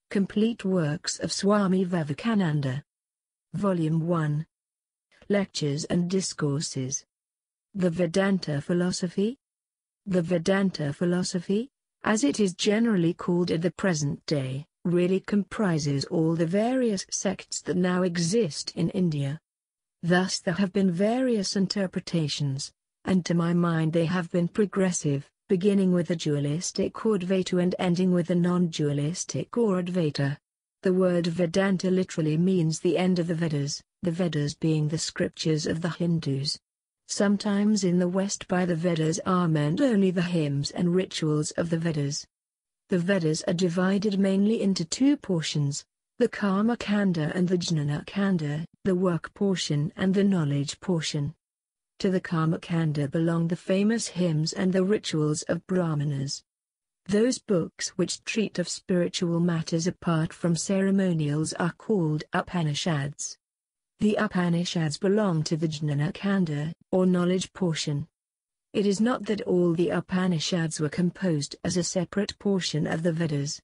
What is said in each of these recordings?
Complete Works of Swami Vivekananda. Volume 1. Lectures and Discourses. The Vedanta Philosophy. The Vedanta Philosophy, as it is generally called at the present day, really comprises all the various sects that now exist in India. Thus there have been various interpretations, and to my mind they have been progressive, beginning with the dualistic or Dvaita and ending with the non-dualistic or Advaita. The word Vedanta literally means the end of the Vedas being the scriptures of the Hindus. Sometimes in the West by the Vedas are meant only the hymns and rituals of the Vedas. The Vedas are divided mainly into two portions, the Karma-kânda and the Jnana-kânda, the work portion and the knowledge portion. To the Karma-kânda belong the famous hymns and the rituals of Brahmanas. Those books which treat of spiritual matters apart from ceremonials are called Upanishads. The Upanishads belong to the Jnana-kanda, or knowledge portion. It is not that all the Upanishads were composed as a separate portion of the Vedas.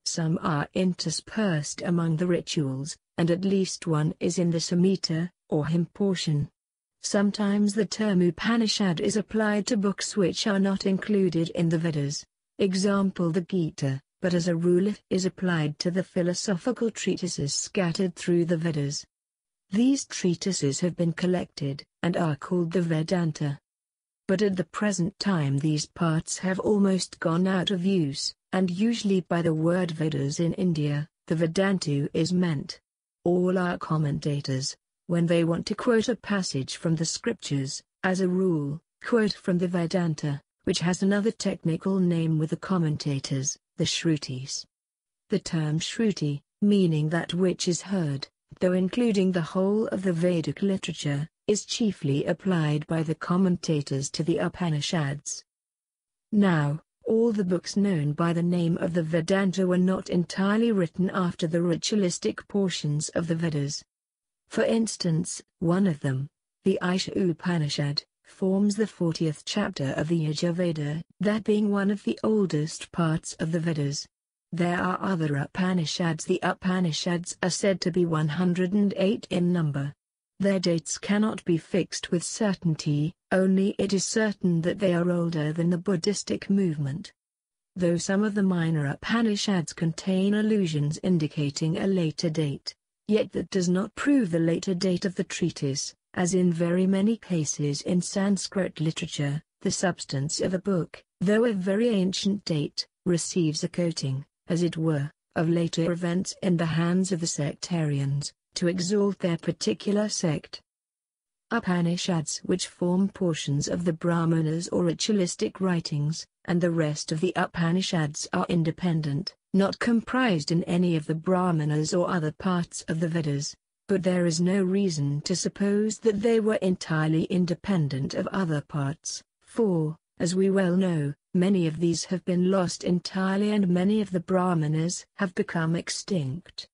Some are interspersed among the rituals, and at least one is in the Samhita, or hymn portion. Sometimes the term Upanishad is applied to books which are not included in the Vedas, example the Gita, but as a rule it is applied to the philosophical treatises scattered through the Vedas. These treatises have been collected, and are called the Vedanta. But at the present time these parts have almost gone out of use, and usually by the word Vedas in India, the Vedanta is meant. All our commentators, when they want to quote a passage from the scriptures, as a rule, quote from the Vedanta, which has another technical name with the commentators, the Shrutis. The term Shruti, meaning that which is heard, though including the whole of the Vedic literature, is chiefly applied by the commentators to the Upanishads. Now, all the books known by the name of the Vedanta were not entirely written after the ritualistic portions of the Vedas. For instance, one of them, the Isha Upanishad, forms the 40th chapter of the Yajur Veda, that being one of the oldest parts of the Vedas. There are other Upanishads. The Upanishads are said to be 108 in number. Their dates cannot be fixed with certainty, only it is certain that they are older than the Buddhistic movement. Though some of the minor Upanishads contain allusions indicating a later date, yet that does not prove the later date of the treatise, as in very many cases in Sanskrit literature, the substance of a book, though of very ancient date, receives a coating, as it were, of later events in the hands of the sectarians, to exalt their particular sect. Upanishads which form portions of the Brahmanas or ritualistic writings, and the rest of the Upanishads are independent, not comprised in any of the Brahmanas or other parts of the Vedas, but there is no reason to suppose that they were entirely independent of other parts, for, as we well know, many of these have been lost entirely and many of the Brahmanas have become extinct.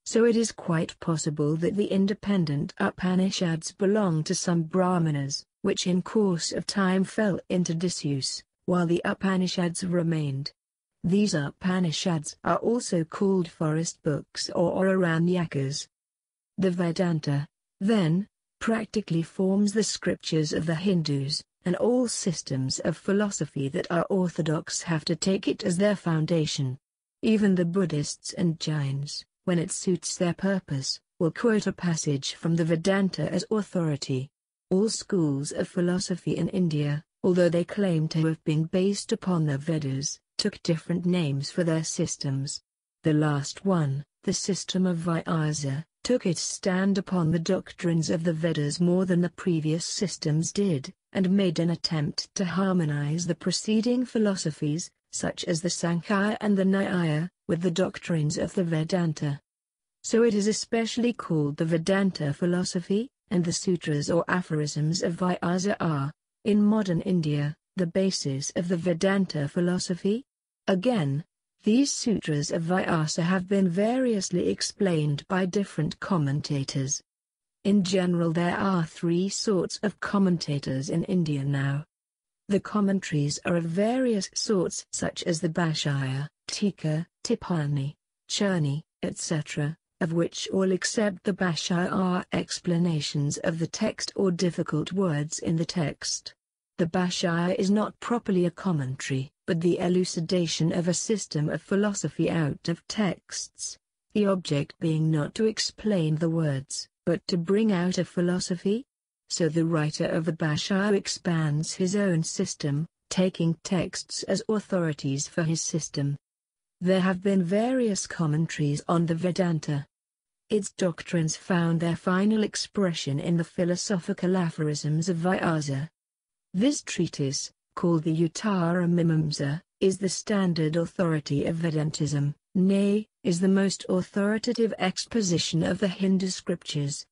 So it is quite possible that the independent Upanishads belong to some Brahmanas, which in course of time fell into disuse, while the Upanishads remained. These Upanishads are also called forest books or Aranyakas. The Vedanta, then, practically forms the scriptures of the Hindus, and all systems of philosophy that are orthodox have to take it as their foundation. Even the Buddhists and Jains, when it suits their purpose, will quote a passage from the Vedanta as authority. All schools of philosophy in India, although they claim to have been based upon the Vedas, took different names for their systems. The last one, the system of Vyasa, took its stand upon the doctrines of the Vedas more than the previous systems did, and made an attempt to harmonize the preceding philosophies, such as the Sankhya and the Nyaya, with the doctrines of the Vedanta. So it is especially called the Vedanta philosophy, and the sutras or aphorisms of Vyasa are, in modern India, the basis of the Vedanta philosophy. Again, these sutras of Vyasa have been variously explained by different commentators. In general there are three sorts of commentators in India now. The commentaries are of various sorts such as the Bhashya, Tika, Tipani, Churni, etc., of which all except the Bhashya are explanations of the text or difficult words in the text. The Bhashya is not properly a commentary, but the elucidation of a system of philosophy out of texts, the object being not to explain the words, but to bring out a philosophy. So the writer of the Bhashya expands his own system, taking texts as authorities for his system. There have been various commentaries on the Vedanta. Its doctrines found their final expression in the philosophical aphorisms of Vyasa. This treatise, called the Uttara Mimamsa, is the standard authority of Vedantism, nay, is the most authoritative exposition of the Hindu scriptures.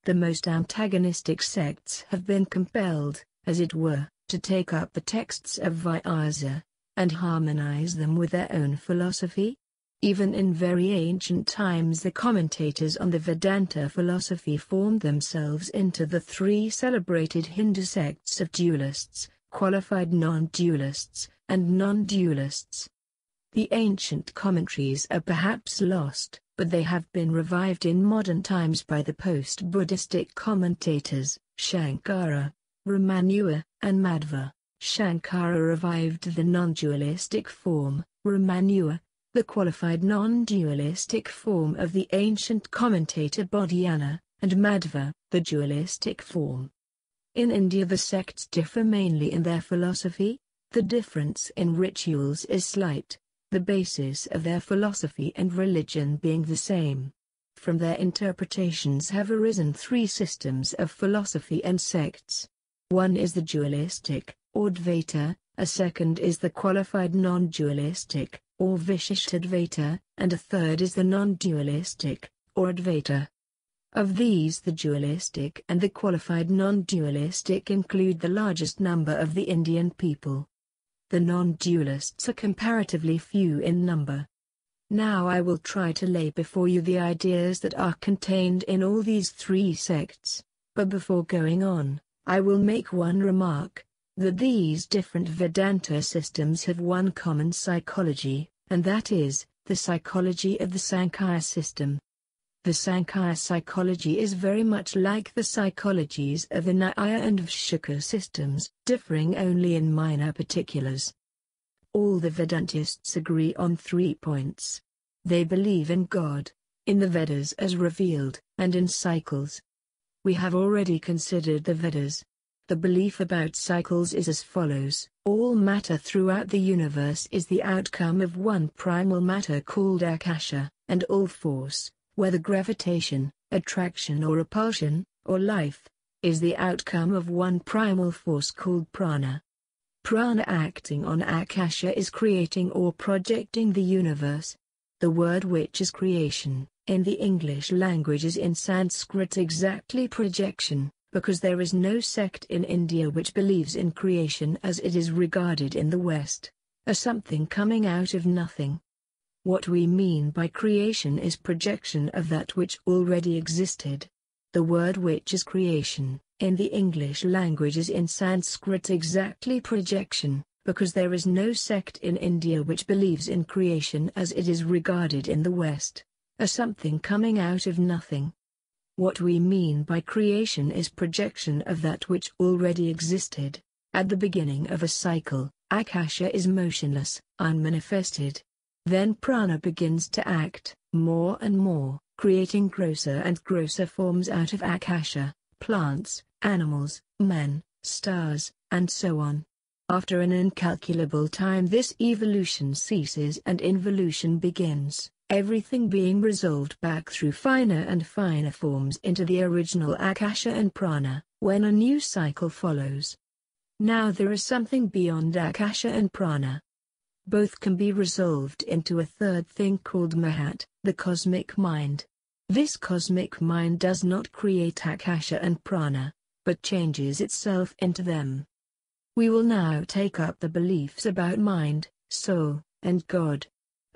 The most antagonistic sects have been compelled, as it were, to take up the texts of Vyasa, and harmonize them with their own philosophy. Even in very ancient times the commentators on the Vedanta philosophy formed themselves into the three celebrated Hindu sects of dualists, qualified non-dualists, and non-dualists. The ancient commentaries are perhaps lost, but they have been revived in modern times by the post-Buddhistic commentators, Shankara, Ramanua, and Madhva. Shankara revived the non-dualistic form, Ramanua, the qualified non-dualistic form of the ancient commentator Bodhayana, and Madhva, the dualistic form. In India the sects differ mainly in their philosophy. The difference in rituals is slight, the basis of their philosophy and religion being the same. From their interpretations have arisen three systems of philosophy and sects. One is the dualistic, or Dvaita, a second is the qualified non-dualistic, or Vishishtadvaita, and a third is the non-dualistic, or Advaita. Of these the dualistic and the qualified non-dualistic include the largest number of the Indian people. The non-dualists are comparatively few in number. Now I will try to lay before you the ideas that are contained in all these three sects, but before going on, I will make one remark, that these different Vedanta systems have one common psychology, and that is, the psychology of the Sankhya system. The Sankhya psychology is very much like the psychologies of the Nyaya and Vishaka systems, differing only in minor particulars. All the Vedantists agree on 3 points. They believe in God, in the Vedas as revealed, and in cycles. We have already considered the Vedas. The belief about cycles is as follows: all matter throughout the universe is the outcome of one primal matter called Akasha, and all force, whether gravitation, attraction or repulsion, or life, is the outcome of one primal force called prana. Prana acting on Akasha is creating or projecting the universe. The word which is creation, in the English language is in Sanskrit exactly projection, because there is no sect in India which believes in creation as it is regarded in the West, as something coming out of nothing. What we mean by creation is projection of that which already existed. The word which is creation, in the English language is in Sanskrit exactly projection, because there is no sect in India which believes in creation as it is regarded in the West, as something coming out of nothing. What we mean by creation is projection of that which already existed. At the beginning of a cycle, Akasha is motionless, unmanifested. Then prana begins to act, more and more, creating grosser and grosser forms out of Akasha, plants, animals, men, stars, and so on. After an incalculable time this evolution ceases and involution begins, everything being resolved back through finer and finer forms into the original Akasha and prana, when a new cycle follows. Now there is something beyond Akasha and prana. Both can be resolved into a third thing called Mahat, the cosmic mind. This cosmic mind does not create Akasha and prana, but changes itself into them. We will now take up the beliefs about mind, soul, and God.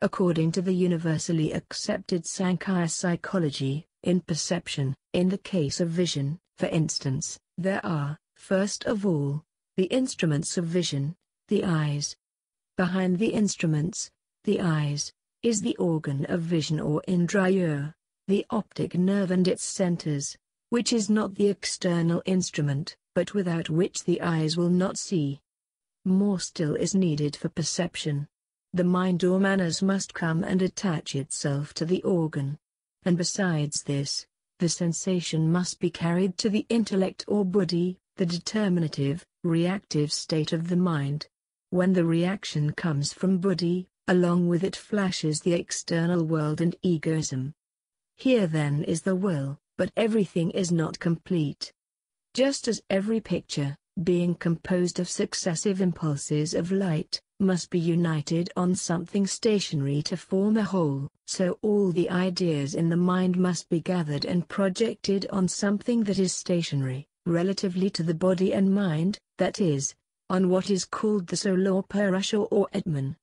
According to the universally accepted Sankhya psychology, in perception, in the case of vision, for instance, there are, first of all, the instruments of vision, the eyes. Behind the instruments, the eyes, is the organ of vision or indriya, the optic nerve and its centers, which is not the external instrument, but without which the eyes will not see. More still is needed for perception. The mind or manas must come and attach itself to the organ. And besides this, the sensation must be carried to the intellect or buddhi, the determinative, reactive state of the mind. When the reaction comes from buddhi, along with it flashes the external world and egoism. Here then is the will, but everything is not complete. Just as every picture, being composed of successive impulses of light, must be united on something stationary to form a whole, so all the ideas in the mind must be gathered and projected on something that is stationary, relatively to the body and mind, that is, on what is called the soul or purusha or Atman.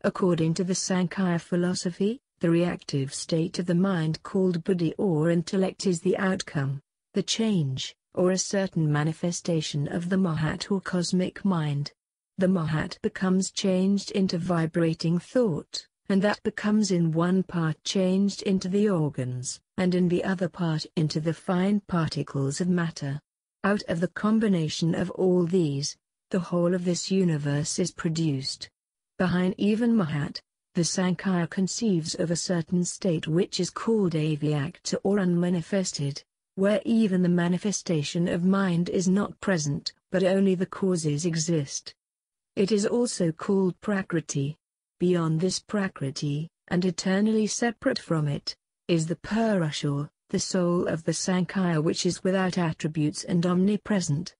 According to the Sankhya philosophy, the reactive state of the mind called buddhi or intellect is the outcome, the change, or a certain manifestation of the Mahat or cosmic mind. The Mahat becomes changed into vibrating thought, and that becomes in one part changed into the organs, and in the other part into the fine particles of matter. Out of the combination of all these, the whole of this universe is produced. Behind even Mahat, the Sankhya conceives of a certain state which is called avyakta or unmanifested, where even the manifestation of mind is not present, but only the causes exist. It is also called prakriti. Beyond this prakriti, and eternally separate from it, is the purusha, the soul of the Sankhya which is without attributes and omnipresent.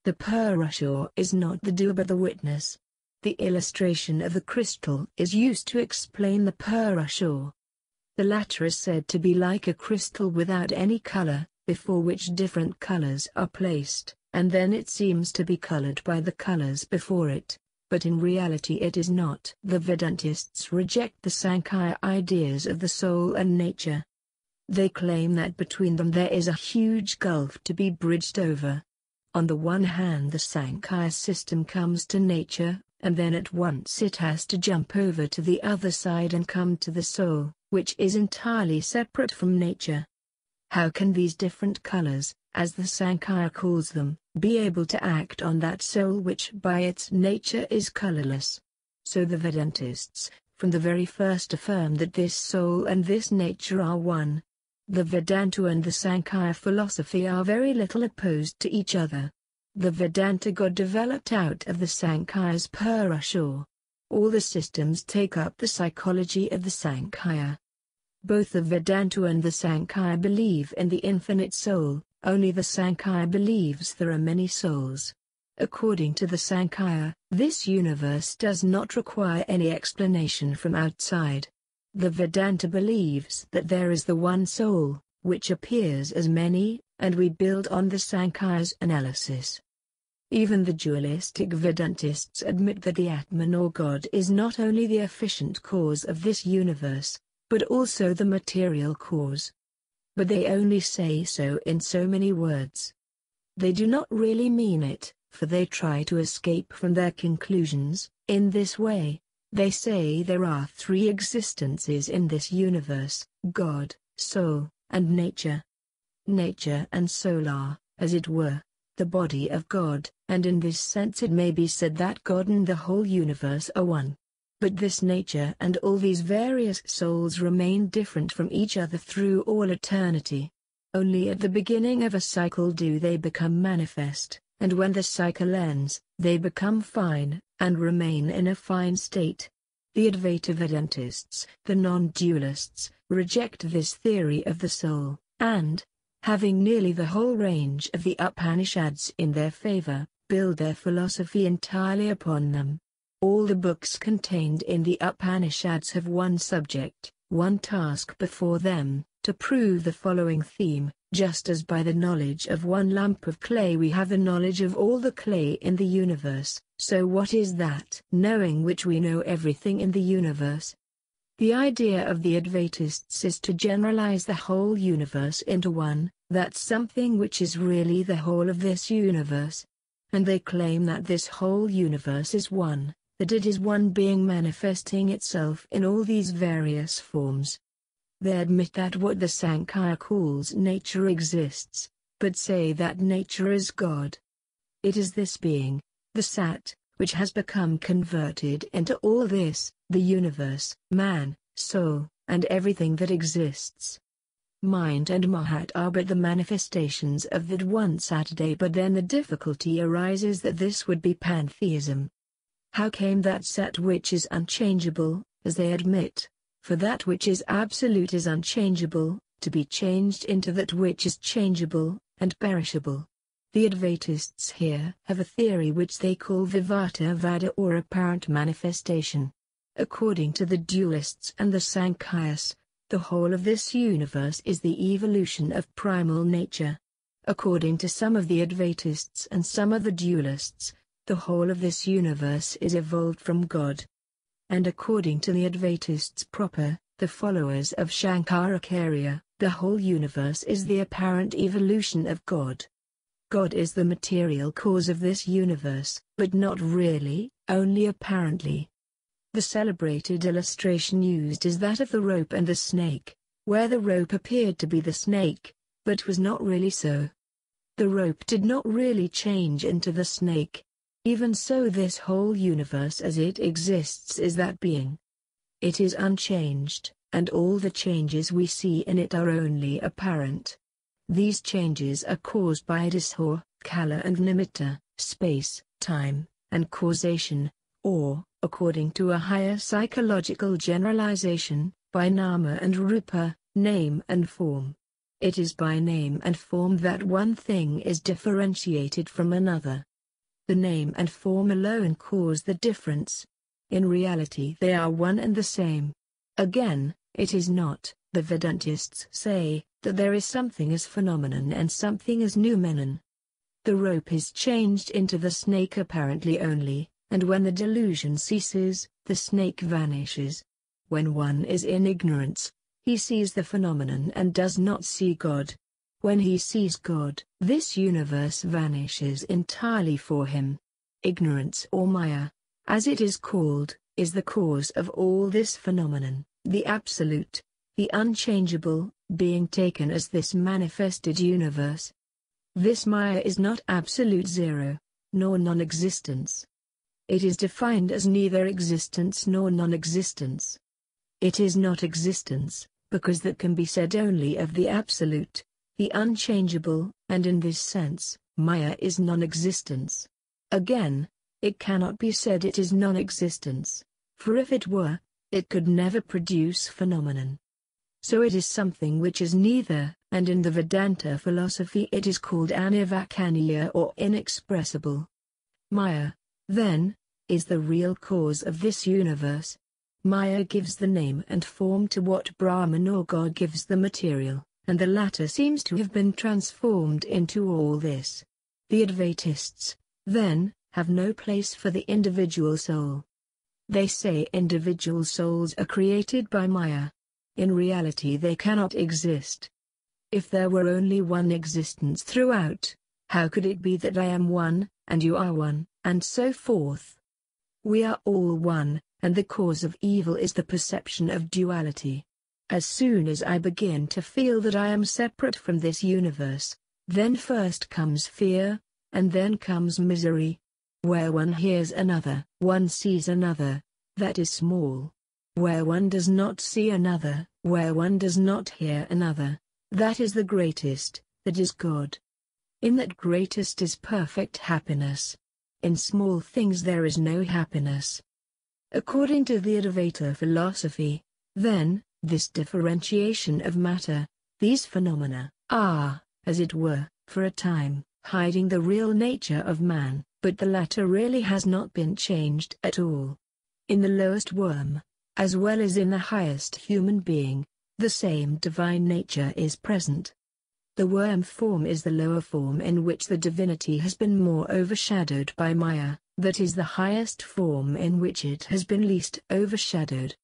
The purusha is not the doer but the witness. The illustration of the crystal is used to explain the purusha. The latter is said to be like a crystal without any color, before which different colors are placed, and then it seems to be colored by the colors before it, but in reality it is not. The Vedantists reject the Sankhya ideas of the soul and nature. They claim that between them there is a huge gulf to be bridged over. On the one hand the Sankhya system comes to nature, and then at once it has to jump over to the other side and come to the soul, which is entirely separate from nature. How can these different colors, as the Sankhya calls them, be able to act on that soul which by its nature is colorless? So the Vedantists, from the very first affirm that this soul and this nature are one. The Vedanta and the Sankhya philosophy are very little opposed to each other. The Vedanta God developed out of the Sankhya's purusha. All the systems take up the psychology of the Sankhya. Both the Vedanta and the Sankhya believe in the infinite soul, only the Sankhya believes there are many souls. According to the Sankhya, this universe does not require any explanation from outside. The Vedanta believes that there is the one soul, which appears as many, and we build on the Sankhya's analysis. Even the dualistic Vedantists admit that the Atman or God is not only the efficient cause of this universe, but also the material cause. But they only say so in so many words. They do not really mean it, for they try to escape from their conclusions. In this way, they say there are three existences in this universe: God, soul, and nature. Nature and soul are, as it were, the body of God, and in this sense it may be said that God and the whole universe are one. But this nature and all these various souls remain different from each other through all eternity. Only at the beginning of a cycle do they become manifest, and when the cycle ends, they become fine, and remain in a fine state. The Advaita Vedantists, the non-dualists, reject this theory of the soul, and, having nearly the whole range of the Upanishads in their favor, build their philosophy entirely upon them. All the books contained in the Upanishads have one subject, one task before them, to prove the following theme: just as by the knowledge of one lump of clay we have a knowledge of all the clay in the universe, so what is that knowing which we know everything in the universe? The idea of the Advaitists is to generalize the whole universe into one, that something which is really the whole of this universe. And they claim that this whole universe is one, that it is one being manifesting itself in all these various forms. They admit that what the Sankhya calls nature exists, but say that nature is God. It is this being, the Sat, which has become converted into all this, the universe, man, soul, and everything that exists. Mind and Mahat are but the manifestations of that one Saturday, but then the difficulty arises that this would be pantheism. How came that Sat which is unchangeable, as they admit, for that which is absolute is unchangeable, to be changed into that which is changeable, and perishable? The Advaitists here have a theory which they call Vivata Vada, or apparent manifestation. According to the dualists and the Sankhyas, the whole of this universe is the evolution of primal nature. According to some of the Advaitists and some of the dualists, the whole of this universe is evolved from God. And according to the Advaitists proper, the followers of Shankaracharya, the whole universe is the apparent evolution of God. God is the material cause of this universe, but not really, only apparently. The celebrated illustration used is that of the rope and the snake, where the rope appeared to be the snake, but was not really so. The rope did not really change into the snake. Even so, this whole universe as it exists is that being. It is unchanged, and all the changes we see in it are only apparent. These changes are caused by Dishor, Kala and Nimitta, space, time, and causation, or, according to a higher psychological generalization, by Nâma and Rupa, name and form. It is by name and form that one thing is differentiated from another. The name and form alone cause the difference. In reality they are one and the same. Again, it is not, the Vedantists say, that there is something as phenomenon and something as noumenon. The rope is changed into the snake apparently only, and when the delusion ceases, the snake vanishes. When one is in ignorance, he sees the phenomenon and does not see God. When he sees God, this universe vanishes entirely for him. Ignorance, or Maya, as it is called, is the cause of all this phenomenon, the absolute, the unchangeable, being taken as this manifested universe. This Maya is not absolute zero, nor non-existence. It is defined as neither existence nor non-existence. It is not existence, because that can be said only of the absolute, the unchangeable, and in this sense, Maya is non-existence. Again, it cannot be said it is non-existence, for if it were, it could never produce phenomenon. So it is something which is neither, and in the Vedanta philosophy it is called anivakaniya or inexpressible. Maya, then, is the real cause of this universe. Maya gives the name and form to what Brahman or God gives the material, and the latter seems to have been transformed into all this. The Advaitists, then, have no place for the individual soul. They say individual souls are created by Maya. In reality they cannot exist. If there were only one existence throughout, how could it be that I am one, and you are one, and so forth? We are all one, and the cause of evil is the perception of duality. As soon as I begin to feel that I am separate from this universe, then first comes fear, and then comes misery. Where one hears another, one sees another, that is small. Where one does not see another, where one does not hear another, that is the greatest, that is God. In that greatest is perfect happiness. In small things there is no happiness. According to the Advaita philosophy, then, this differentiation of matter, these phenomena, are, as it were, for a time, hiding the real nature of man, but the latter really has not been changed at all. In the lowest worm, as well as in the highest human being, the same divine nature is present. The worm form is the lower form in which the divinity has been more overshadowed by Maya, that is the highest form in which it has been least overshadowed.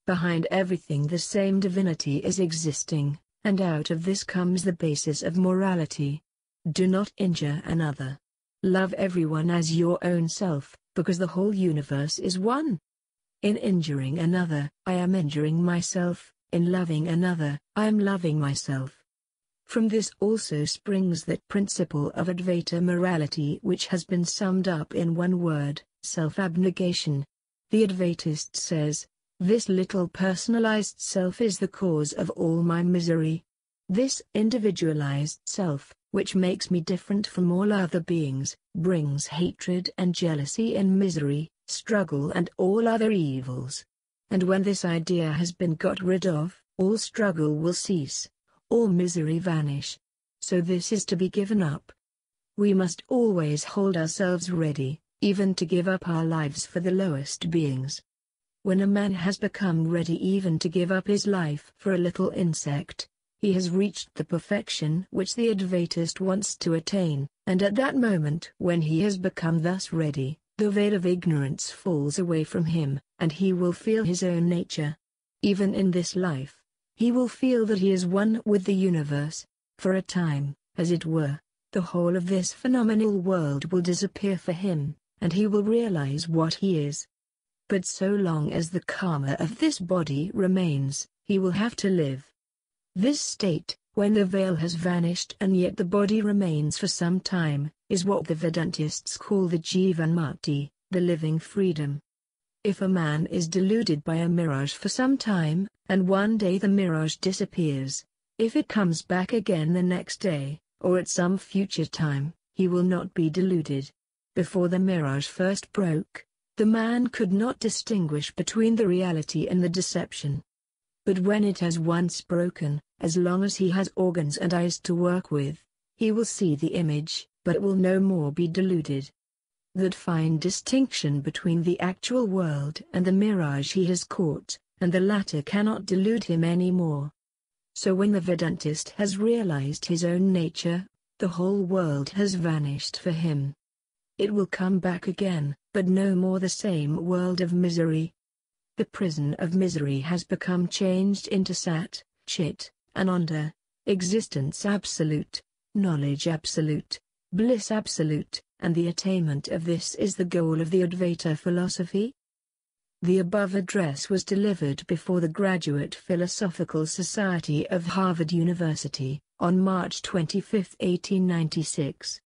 Behind everything the same divinity is existing, and out of this comes the basis of morality. Do not injure another. Love everyone as your own self, because the whole universe is one. In injuring another, I am injuring myself, in loving another, I am loving myself. From this also springs that principle of Advaita morality which has been summed up in one word, self-abnegation. The Advaitist says, this little personalized self is the cause of all my misery. This individualized self, which makes me different from all other beings, brings hatred and jealousy and misery, struggle and all other evils. And when this idea has been got rid of, all struggle will cease, all misery vanish. So this is to be given up. We must always hold ourselves ready, even to give up our lives for the lowest beings. When a man has become ready even to give up his life for a little insect, he has reached the perfection which the Advaitist wants to attain, and at that moment when he has become thus ready, the veil of ignorance falls away from him, and he will feel his own nature. Even in this life, he will feel that he is one with the universe. For a time, as it were, the whole of this phenomenal world will disappear for him, and he will realize what he is. But so long as the karma of this body remains, he will have to live. This state, when the veil has vanished and yet the body remains for some time, is what the Vedantists call the jivanmukti, the living freedom. If a man is deluded by a mirage for some time, and one day the mirage disappears, if it comes back again the next day, or at some future time, he will not be deluded. Before the mirage first broke, the man could not distinguish between the reality and the deception. But when it has once broken, as long as he has organs and eyes to work with, he will see the image, but will no more be deluded. That fine distinction between the actual world and the mirage he has caught, and the latter cannot delude him any more. So when the Vedantist has realized his own nature, the whole world has vanished for him. It will come back again, but no more the same world of misery. The prison of misery has become changed into Sat, Chit, Ananda, Existence Absolute, Knowledge Absolute, Bliss Absolute, and the attainment of this is the goal of the Advaita Philosophy. The above address was delivered before the Graduate Philosophical Society of Harvard University, on March 25, 1896.